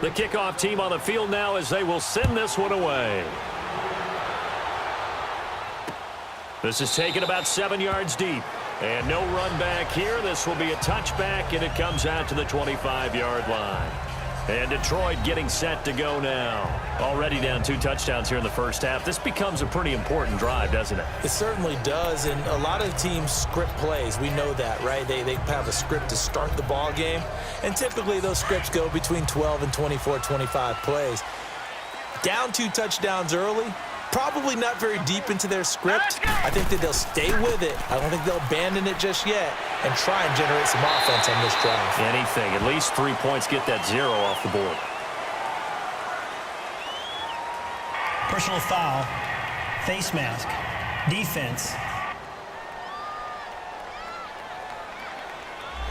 The kickoff team on the field now as they will send this one away. This is taken about 7 yards deep. And no run back here. This will be a touchback, and it comes out to the 25-yard line. And Detroit getting set to go now. Already down 2 touchdowns here in the first half. This becomes a pretty important drive, doesn't it? It certainly does, and a lot of teams script plays. We know that, right? They have a script to start the ball game, and typically those scripts go between 12 and 24, 25 plays. Down 2 touchdowns early, probably not very deep into their script. I think that they'll stay with it. I don't think they'll abandon it just yet and try and generate some offense on this drive. Anything. At least 3 points, get that 0 off the board. Personal foul, face mask, defense.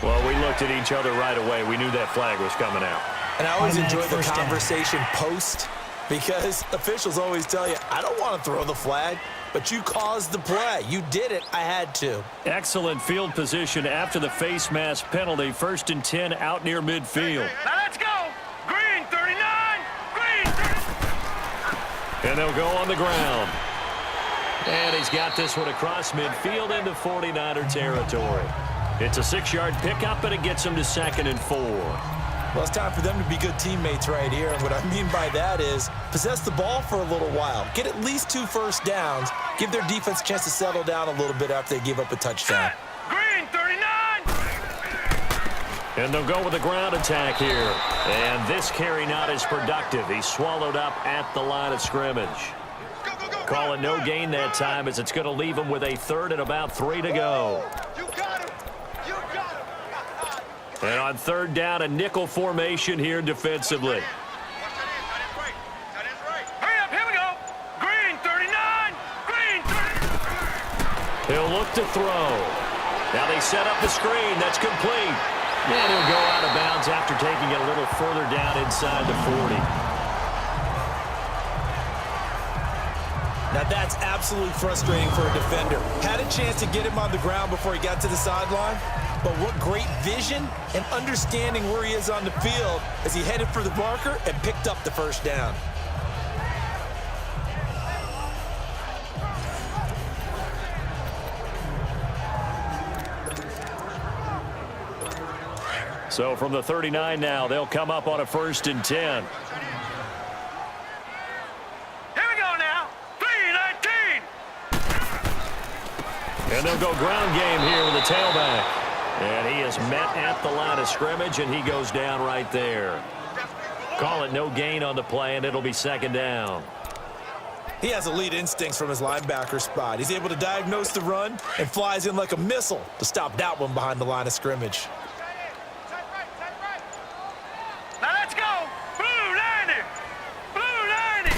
Well, we looked at each other right away. We knew that flag was coming out. And I always enjoy the First down. conversation post, because officials always tell you, I don't want to throw the flag, but you caused the play. You did it. I had to. Excellent field position after the face mask penalty. 1st and 10 out near midfield. Now let's go. Green 39. Green 30. And they'll go on the ground. And he's got this one across midfield into 49er territory. It's a 6-yard pickup, and it gets him to 2nd and 4. Well, it's time for them to be good teammates right here. And what I mean by that is possess the ball for a little while. Get at least 2 first downs. Give their defense a chance to settle down a little bit after they give up a touchdown. Green 39. And they'll go with a ground attack here. And this carry not as productive. He's swallowed up at the line of scrimmage. Calling no gain that time as it's going to leave him with a 3rd and about 3 to go. And on 3rd down, a nickel formation here defensively. Hurry up, here we go. Green 39. Green 30. He'll look to throw. Now they set up the screen. That's complete. And he'll go out of bounds after taking it a little further down inside the 40. Now that's absolutely frustrating for a defender. Had a chance to get him on the ground before he got to the sideline, but what great vision and understanding where he is on the field as he headed for the marker and picked up the first down. So from the 39 now, they'll come up on a 1st and 10. And they'll go ground game here with the tailback. And he is met at the line of scrimmage, and he goes down right there. Call it no gain on the play, and it'll be 2nd down. He has elite instincts from his linebacker spot. He's able to diagnose the run and flies in like a missile to stop that one behind the line of scrimmage. Now let's go. Blue 90. Blue 90.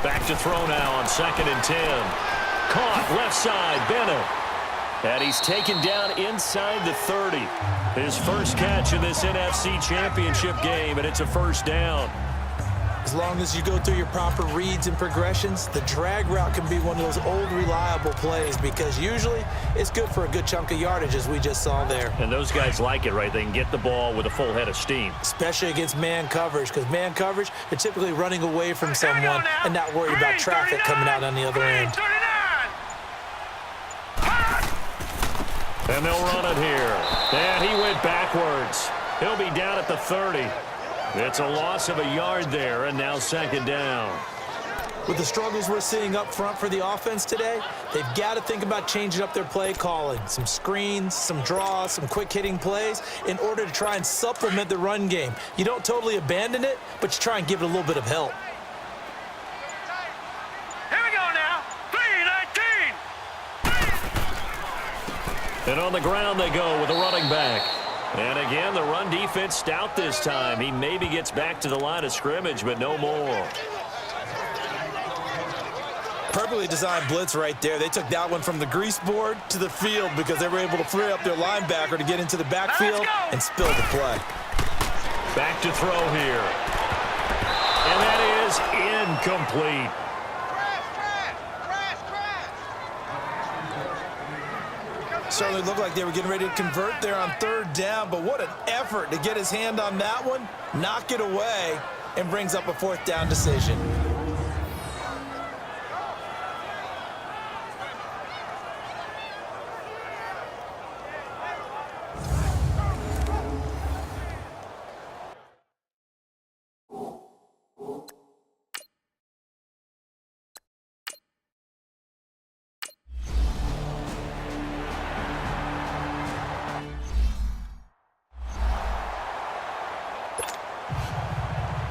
Back to throw now on 2nd and 10. Caught left side, Bennett. And he's taken down inside the 30. His first catch in this NFC Championship game, and it's a 1st down. As long as you go through your proper reads and progressions, the drag route can be one of those old reliable plays because usually it's good for a good chunk of yardage, as we just saw there. And those guys like it, right? They can get the ball with a full head of steam. Especially against man coverage, because man coverage, they're typically running away from someone and not worried about traffic coming out on the other end. And they'll run it here. And he went backwards. He'll be down at the 30. It's a loss of a yard there, and now 2nd down. With the struggles we're seeing up front for the offense today, they've got to think about changing up their play calling. Some screens, some draws, some quick-hitting plays in order to try and supplement the run game. You don't totally abandon it, but you try and give it a little bit of help. Here we go now. 3-19. And on the ground they go with a running back. And again, the run defense stout this time. He maybe gets back to the line of scrimmage, but no more. Perfectly designed blitz right there. They took that one from the grease board to the field because they were able to free up their linebacker to get into the backfield and spill the play. Back to throw here. And that is incomplete. Certainly looked like they were getting ready to convert there on third down, but what an effort to get his hand on that one, knock it away, and brings up a fourth down decision.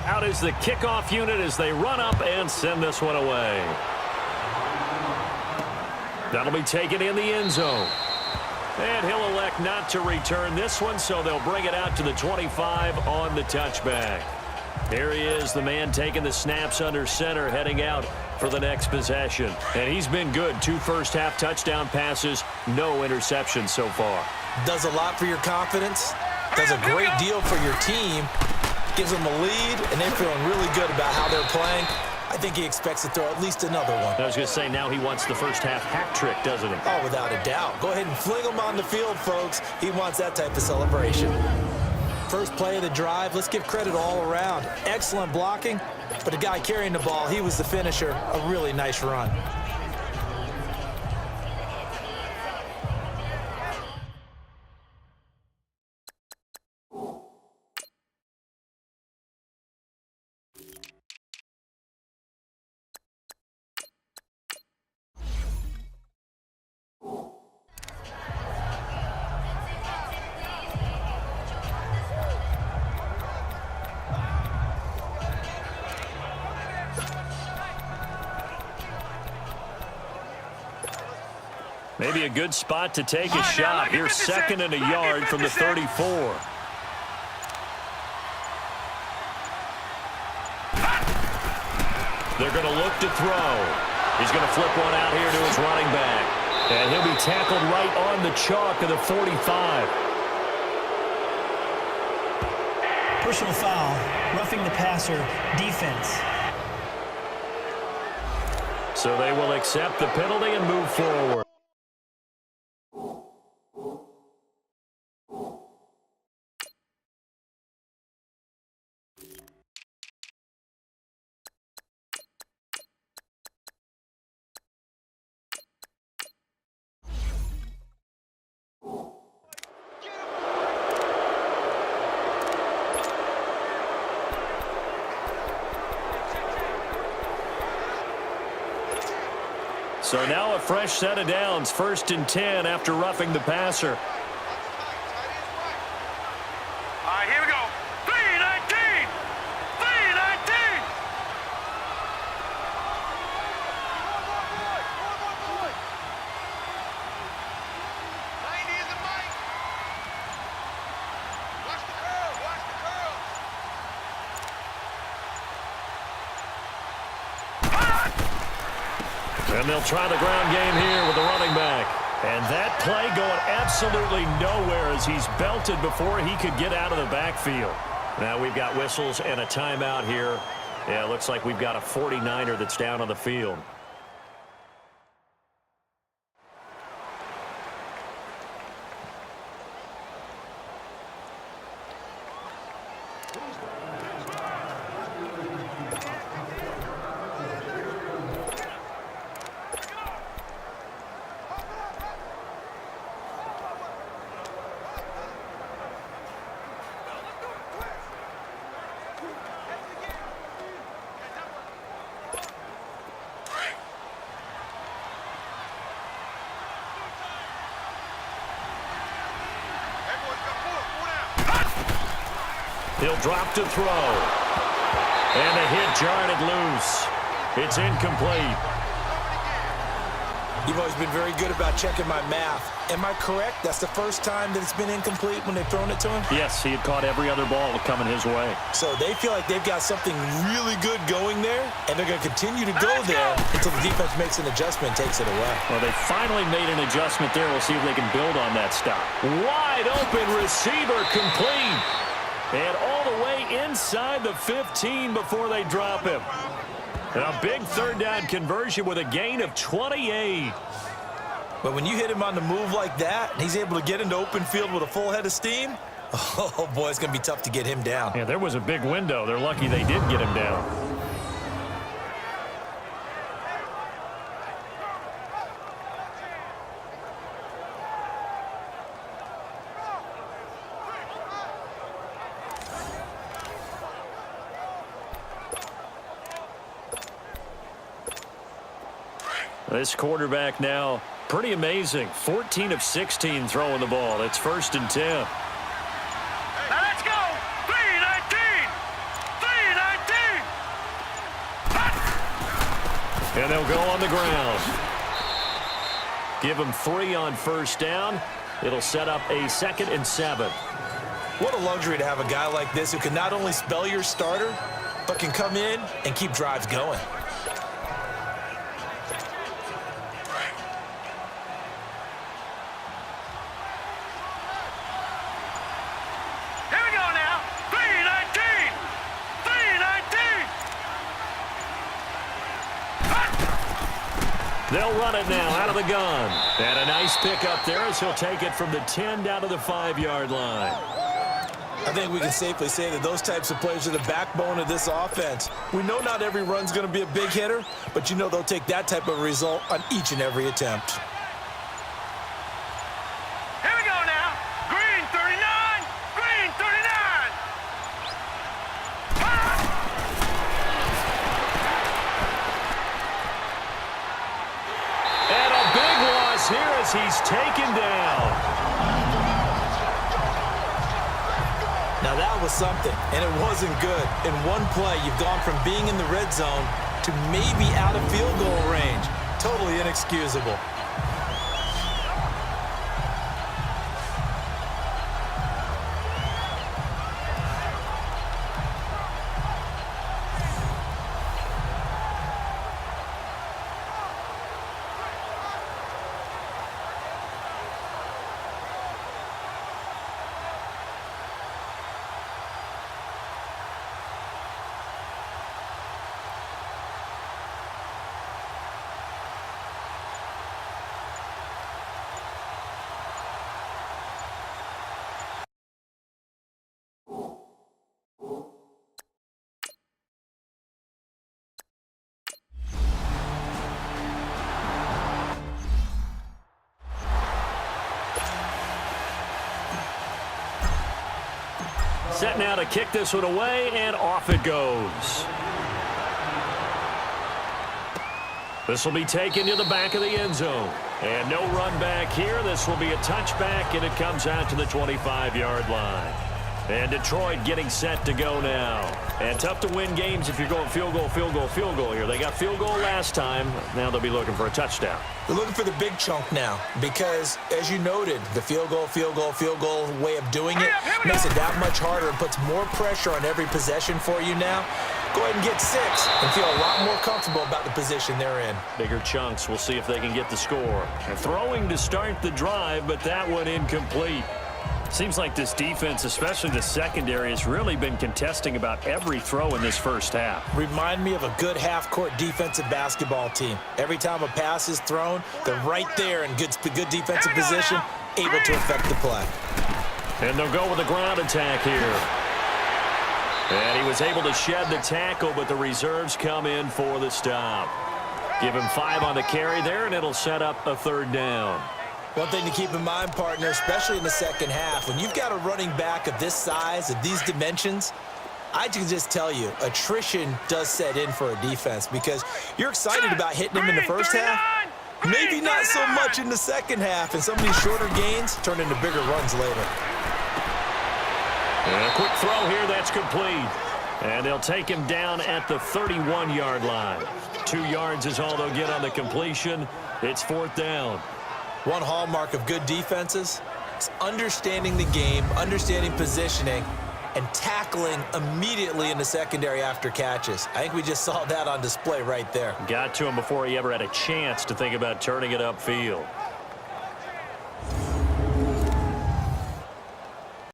Out is the kickoff unit as they run up and send this one away. That'll be taken in the end zone. And he'll elect not to return this one, so they'll bring it out to the 25 on the touchback. Here he is, the man taking the snaps under center, heading out for the next possession. And he's been good. 2 first-half touchdown passes, no interceptions so far. Does a lot for your confidence. Does a great deal for your team. Gives them a lead, and they're feeling really good about how they're playing. I think he expects to throw at least another one. I was going to say, now he wants the first-half hat trick, doesn't he? Oh, without a doubt. Go ahead and fling him on the field, folks. He wants that type of celebration. First play of the drive, let's give credit all around. Excellent blocking, but the guy carrying the ball, he was the finisher. A really nice run. Maybe a good spot to take a shot. Here's 2nd and a yard from the 34. They're going to look to throw. He's going to flip one out here to his running back. And he'll be tackled right on the chalk of the 45. Personal foul, roughing the passer, defense. So they will accept the penalty and move forward. So now a fresh set of downs, 1st and 10 after roughing the passer. All right, here we go. 3-19. 3-19. Watch the curl. Watch the curl. And they'll try the ground game here with the running back. And that play going absolutely nowhere as he's belted before he could get out of the backfield. Now we've got whistles and a timeout here. Yeah, it looks like we've got a 49er that's down on the field. He'll drop to throw. And a hit jarred it loose. It's incomplete. You've always been very good about checking my math. Am I correct? That's the first time that it's been incomplete when they've thrown it to him? Yes, he had caught every other ball coming his way. So they feel like they've got something really good going there, and they're going to continue to go there until the defense makes an adjustment and takes it away. Well, they finally made an adjustment there. We'll see if they can build on that stop. Wide open receiver complete. And all the way inside the 15 before they drop him. And a big third down conversion with a gain of 28. But when you hit him on the move like that, and he's able to get into open field with a full head of steam, oh, boy, it's going to be tough to get him down. Yeah, there was a big window. They're lucky they did get him down. This quarterback now, pretty amazing. 14 of 16 throwing the ball. It's 1st and 10. Now let's go. 3-19. 3-19. And they'll go on the ground. Give them 3 on 1st down. It'll set up a 2nd and 7. What a luxury to have a guy like this who can not only spell your starter, but can come in and keep drives going. They'll run it now out of the gun. And a nice pick up there as he'll take it from the 10 down to the 5-yard line. I think we can safely say that those types of plays are the backbone of this offense. We know not every run's going to be a big hitter, but you know they'll take that type of result on each and every attempt. Here we go now. Green 39. Green 39. And a big loss here as he's taken down. Now that was something, and it wasn't good. In one play, you've gone from being in the red zone to maybe out of field goal range. Totally inexcusable. Set now to kick this one away, and off it goes. This will be taken to the back of the end zone. And no run back here. This will be a touchback, and it comes out to the 25-yard line. And Detroit getting set to go now. And tough to win games if you're going field goal, field goal, field goal here. They got field goal last time. Now they'll be looking for a touchdown. They're looking for the big chunk now because, as you noted, the field goal way of doing it makes it that much harder and puts more pressure on every possession for you now. Go ahead and get 6 and feel a lot more comfortable about the position they're in. Bigger chunks. We'll see if they can get the score. And throwing to start the drive, but that one incomplete. Seems like this defense, especially the secondary, has really been contesting about every throw in this first half. Remind me of a good half-court defensive basketball team. Every time a pass is thrown, they're right there in good defensive position, able to affect the play. And they'll go with a ground attack here. And he was able to shed the tackle, but the reserves come in for the stop. Give him 5 on the carry there, and it'll set up a 3rd down. One thing to keep in mind, partner, especially in the second half, when you've got a running back of this size, of these dimensions, I can just tell you, attrition does set in for a defense because you're excited about hitting him in the first half, maybe not so much in the second half, and some of these shorter gains turn into bigger runs later. And a quick throw here, that's complete. And they'll take him down at the 31-yard line. 2 yards is all they'll get on the completion. It's 4th down. One hallmark of good defenses is understanding the game, understanding positioning, and tackling immediately in the secondary after catches. I think we just saw that on display right there. Got to him before he ever had a chance to think about turning it upfield.